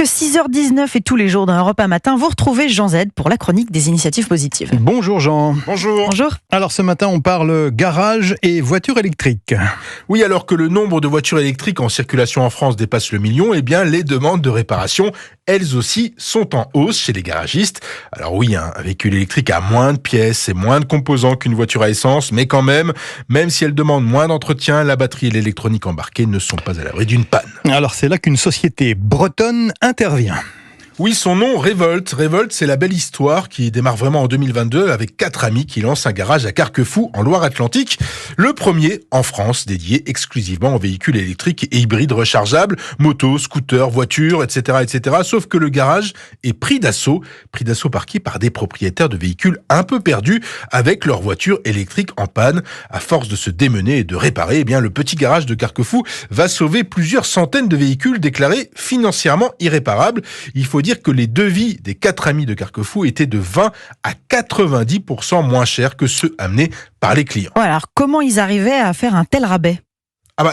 Jusque 6h19 et tous les jours dans Europe 1 Matin, vous retrouvez Jean Z pour la chronique des initiatives positives. Bonjour Jean. Bonjour. Bonjour. Alors ce matin on parle garage et voitures électriques. Oui, alors que le nombre de voitures électriques en circulation en France dépasse le million, eh bien les demandes de réparation, elles aussi, sont en hausse chez les garagistes. Alors oui, un véhicule électrique a moins de pièces et moins de composants qu'une voiture à essence, mais quand même si elle demande moins d'entretien, la batterie et l'électronique embarquée ne sont pas à l'abri d'une panne. Alors c'est là qu'une société bretonne intervient. Oui, son nom, Revolt. Revolt, c'est la belle histoire qui démarre vraiment en 2022 avec 4 amis qui lancent un garage à Carquefou, en Loire-Atlantique. Le premier en France, dédié exclusivement aux véhicules électriques et hybrides rechargeables, motos, scooters, voitures, etc. Sauf que le garage est pris d'assaut. Pris d'assaut par qui ? Par des propriétaires de véhicules un peu perdus avec leur voiture électrique en panne. À force de se démener et de réparer, eh bien, le petit garage de Carquefou va sauver plusieurs centaines de véhicules déclarés financièrement irréparables. Il faut dire que les devis des 4 amis de Carquefou étaient de 20 à 90% moins chers que ceux amenés par les clients. Ouais, alors comment ils arrivaient à faire un tel rabais ?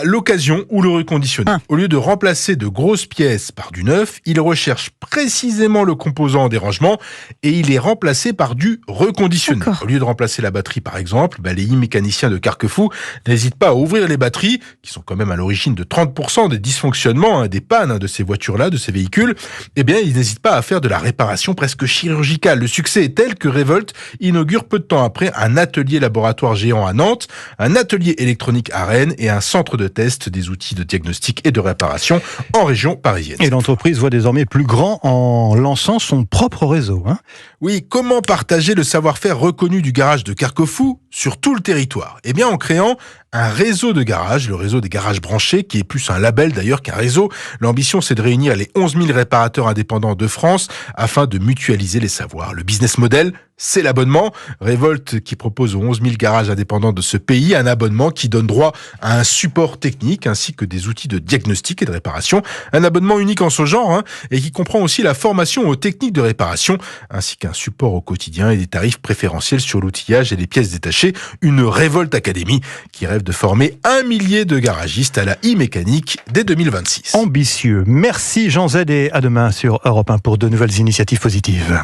L'occasion ou le reconditionné. Au lieu de remplacer de grosses pièces par du neuf, il recherche précisément le composant en dérangement et il est remplacé par du reconditionné. D'accord. Au lieu de remplacer la batterie par exemple, les mécaniciens de Carquefou n'hésitent pas à ouvrir les batteries, qui sont quand même à l'origine de 30% des dysfonctionnements, des pannes de ces voitures-là, de ces véhicules. Eh bien, ils n'hésitent pas à faire de la réparation presque chirurgicale. Le succès est tel que Revolt inaugure peu de temps après un atelier laboratoire géant à Nantes, un atelier électronique à Rennes et un centre de test des outils de diagnostic et de réparation en région parisienne. Et l'entreprise voit désormais plus grand en lançant son propre réseau. Oui, comment partager le savoir-faire reconnu du garage de Carquefou sur tout le territoire ? Eh bien, en créant un réseau de garages, le réseau des garages branchés, qui est plus un label d'ailleurs qu'un réseau. L'ambition, c'est de réunir les 11 000 réparateurs indépendants de France afin de mutualiser les savoirs. Le business model, c'est l'abonnement. Revolt qui propose aux 11 000 garages indépendants de ce pays un abonnement qui donne droit à un support technique ainsi que des outils de diagnostic et de réparation. Un abonnement unique en son genre et qui comprend aussi la formation aux techniques de réparation ainsi qu'un support au quotidien et des tarifs préférentiels sur l'outillage et les pièces détachées. Une Revolt Academy qui rêve de former 1 millier de garagistes à la e-mécanique dès 2026. Ambitieux. Merci Jean Z et à demain sur Europe 1 pour de nouvelles initiatives positives.